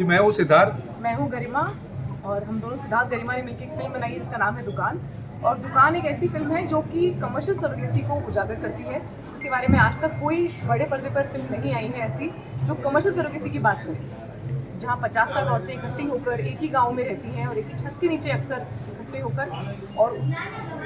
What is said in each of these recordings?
मैं हूँ सिद्धार्थ। मैं हूँ गरिमा और हम दोनों सिद्धार्थ गरिमा ने मिलकर एक फिल्म बनाई है जिसका नाम है दुकान। और दुकान एक ऐसी फिल्म है जो कि कमर्शियल सरोगेसी को उजागर करती है। इसके बारे में आज तक कोई बड़े पर्दे पर फिल्म नहीं आई है ऐसी जो कमर्शियल सरोगेसी की बात करे, जहाँ 50-60 औरतें इकट्ठी होकर एक ही गांव में रहती हैं और एक ही छत के नीचे अक्सर इकट्ठे होकर और उस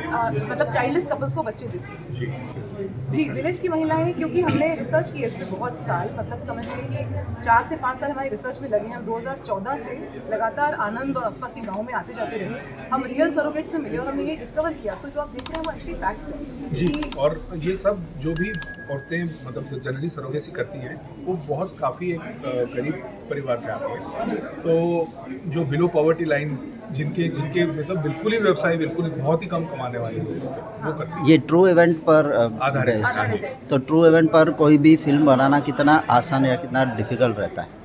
मतलब चाइल्डलेस कपल्स को बच्चे देती हैं। जी, विलेज की महिलाएं, क्योंकि हमने रिसर्च की है इसमें बहुत साल, मतलब समझ लीजिए कि 4 से 5 साल हमारी रिसर्च में लगे हैं। हम 2014 से लगातार आनंद और आसपास के गाँव में आते जाते रहे। हम रियल सरोगेट से मिले और हमने ये डिस्कवर किया, तो जो आप देख रहे हैं वो एक्चुअली फैक्ट्स हैं जी, और ये सब जो भी औरतें मतलब जनरली सरोगेसी करती हैं वो बहुत काफ़ी एक गरीब परिवार से आती हैं। तो जो बिलो पॉवर्टी लाइन जिनके मतलब बिल्कुल ही व्यवसाय बिल्कुल ही बहुत ही कम कमाने वाले लोग वो करते हैं। ये ट्रू इवेंट पर आधारित आधारित है। तो ट्रू इवेंट पर कोई भी फिल्म बनाना कितना आसान या कितना डिफिकल्ट रहता है?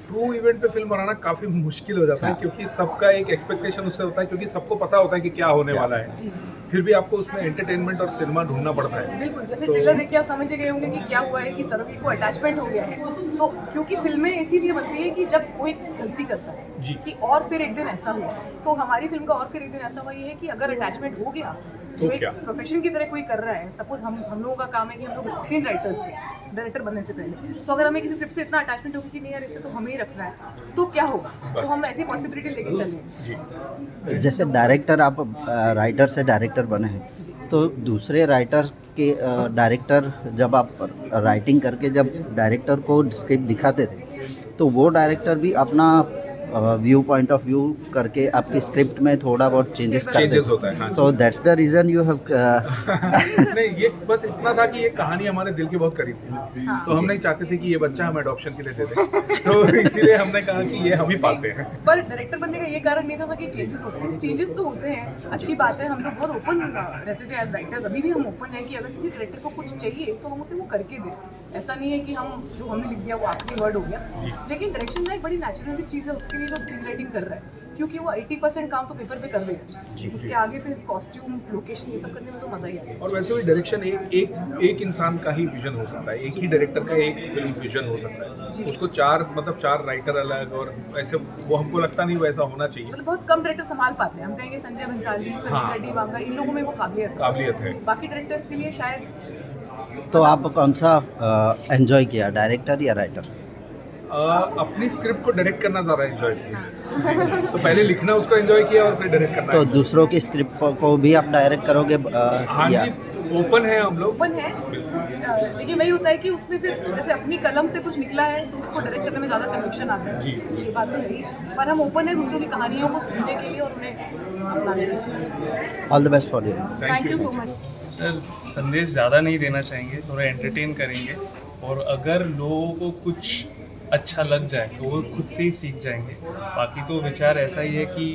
ट्रू इवेंट पे फिल्म बनाना काफ़ी मुश्किल हो जाता है, क्योंकि सबका एक एक्सपेक्टेशन उससे होता है, क्योंकि सबको पता होता है कि क्या होने वाला है। जी, फिर भी आपको उसमें एंटरटेनमेंट और सिनेमा ढूंढना पड़ता है। बिल्कुल। जैसे ट्रेलर देख के आप समझ गए होंगे कि क्या हुआ है कि सरोगेट को अटैचमेंट हो गया है। तो क्योंकि फिल्में इसीलिए बनती है कि जब कोई गलती करता है जी। कि और फिर एक दिन ऐसा हुआ, तो हमारी फिल्म का और फिर एक दिन ऐसा हुआ ये है कि अगर अटैचमेंट हो गया तो जो एक क्या? प्रोफेशन की तरह कोई कर रहा है, सपोज हम लोगों का काम है कि हम लोग स्क्रीन राइटर्स थे डायरेक्टर बनने से पहले, तो अगर हमें किसी स्क्रिप्ट से इतना अटैचमेंट होगी कि नहीं यार इसे तो हमें ही रखना है, तो क्या होगा? तो हम ऐसी पॉसिबिलिटी लेके चले। जी, जैसे डायरेक्टर आप राइटर से डायरेक्टर बने हैं, तो दूसरे राइटर के डायरेक्टर जब आप राइटिंग करके जब डायरेक्टर को स्क्रिप्ट दिखाते थे, तो वो डायरेक्टर भी अपना व्यू पॉइंट ऑफ व्यू करके आपकी स्क्रिप्ट में थोड़ा बहुत चेंजेस करते चेंजेस होता है। हाँ। तो that's the reason you have नहीं, ये बस इतना था कि ये कहानी हमारे दिल के बहुत करीब थी। हाँ। तो हम नहीं चाहते थे कि ये बच्चा हम अडॉप्शन के लिए दे दें, तो इसीलिए हमने कहा कि ये हम ही पालते हैं। पर डायरेक्टर बनने का ये कारण नहीं था कि चेंजेस होते हैं। चेंजेस तो होते हैं, अच्छी बात है। हम लोग बहुत ओपन रहते थे एज राइटर्स, अभी भी हम ओपन हैं कि अगर किसी डायरेक्टर को कुछ चाहिए तो हम उसे वो करके दें। ऐसा नहीं है कि हम जो हमने लिख दिया वो आखिरी वर्ड हो गया। लेकिन डायरेक्शन ना एक बड़ी नेचुरल सी चीज़ है उसके लिए जो स्क्रीन राइटिंग कर रहा है, क्योंकि वो 80% काम तो पेपर पे कर देगा, उसके आगे फिर कॉस्ट्यूम, लोकेशन, ये सब करने में तो मज़ा ही आता है। और वैसे भी डायरेक्शन एक इंसान का ही विजन हो सकता है, एक ही डायरेक्टर का एक फिल्म विजन हो सकता है। उसको चार राइटर अलग, और ऐसे वो हमको लगता नहीं वैसा होना चाहिए। मतलब बहुत कम डायरेक्टर संभाल पाते हैं। हम कहेंगे संजय बंसाली, संजय रेड्डी, वांगा, इन लोगों में वो काबिलियत है। बाकी डायरेक्टर्स के लिए शायद। तो आप कौन सा एंजॉय किया, डायरेक्टर या राइटर? अपनी स्क्रिप्ट को डायरेक्ट करना ज़्यादा एंजॉय किया। तो पहले लिखना उसको एंजॉय किया और फिर डायरेक्ट करना। तो दूसरों की स्क्रिप्ट को भी आप डायरेक्ट करोगे? हाँ या जी, ओपन है हम लोग। ओपन है, लेकिन वही होता है कि उसमें फिर जैसे अपनी कलम से कुछ निकला है तो उसको डायरेक्ट करने में ज़्यादा कन्विक्शन आता है। जी। ये बात तो है ही। पर हम ओपन है दूसरों की कहानियों को सुनने के लिए और उन्हें अपनाने के लिए। All the best for you. Thank you so much. Sir, संदेश ज़्यादा नहीं देना चाहेंगे, थोड़ा एंटरटेन करेंगे, और अगर लोगों को कुछ अच्छा लग जाए तो वो खुद से ही सीख जाएंगे। बाकी तो विचार ऐसा ही है कि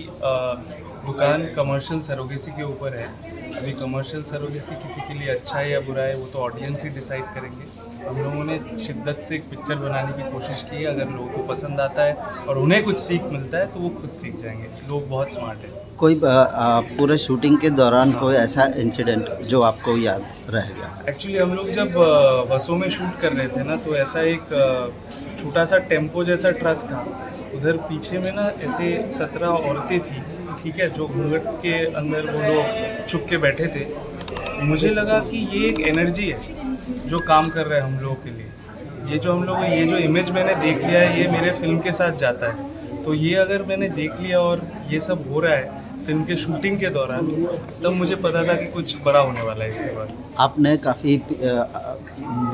दुकान कमर्शियल सरोगेसी के ऊपर है। अभी कमर्शियल सरोगेसी किसी के लिए अच्छा है या बुरा है वो तो ऑडियंस ही डिसाइड करेंगे। हम लोगों ने शिद्दत से एक पिक्चर बनाने की कोशिश की है। अगर लोगों को पसंद आता है और उन्हें कुछ सीख मिलता है तो वो खुद सीख जाएंगे। लोग बहुत स्मार्ट हैं। कोई पूरे शूटिंग के दौरान कोई ऐसा इंसिडेंट जो आपको याद रहेगा? एक्चुअली हम लोग जब बसों में शूट कर रहे थे ना, तो ऐसा एक छोटा सा टेम्पो जैसा ट्रक था। उधर पीछे में ना ऐसे 17 औरतें थी, ठीक है, जो घूंघट के अंदर वो लोग छुप के बैठे थे। मुझे लगा कि ये एक एनर्जी है जो काम कर रहा है हम लोगों के लिए। ये जो इमेज मैंने देख लिया है ये मेरे फिल्म के साथ जाता है। तो ये अगर मैंने देख लिया और ये सब हो रहा है फिल्म के शूटिंग के दौरान, तब मुझे पता था कि कुछ बड़ा होने वाला है इसके बाद। आपने काफ़ी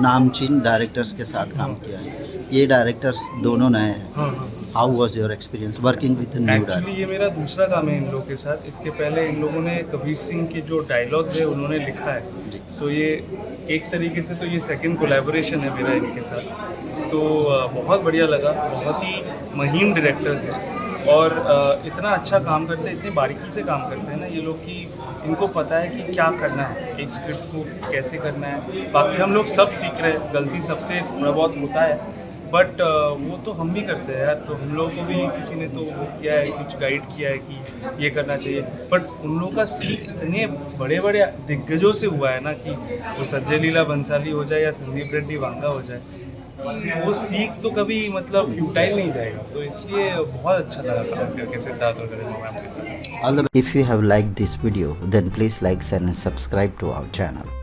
नामचीन डायरेक्टर्स के साथ काम किया है, ये डायरेक्टर्स दोनों नए हैं। हाँ। How was your experience working with new actually director? ये मेरा दूसरा काम है इन लोगों के साथ। इसके पहले इन लोगों ने कबीर सिंह के जो डायलॉग्स है उन्होंने लिखा है। सो ये एक तरीके से तो ये सेकंड कोलैबोरेशन है मेरा इनके साथ। तो बहुत बढ़िया लगा। बहुत ही महीन डायरेक्टर्स हैं और इतना अच्छा काम करते हैं, इतनी बारीकी से काम करते हैं ना ये लोग कि इनको पता है कि क्या करना है, एक स्क्रिप्ट को कैसे करना है। बाकी हम लोग सब सीख रहे हैं, गलती सबसे थोड़ा बहुत होता है, बट वो तो हम भी करते हैं यार। तो हम लोगों को भी किसी ने तो वो किया है, कुछ गाइड किया है कि ये करना चाहिए। बट उन लोगों का सीख इतने बड़े बड़े दिग्गजों से हुआ है ना, कि वो संजय लीला बंसाली हो जाए या संदीप रेड्डी वांगा हो जाए, कि वो सीख तो कभी मतलब फ्यूटाइल नहीं जाएगा, तो इसलिए बहुत अच्छा लगा काम करके सिद्धार्थ और गरिमा मैम के साथ। If you have liked this video, then please like, share and subscribe to our channel.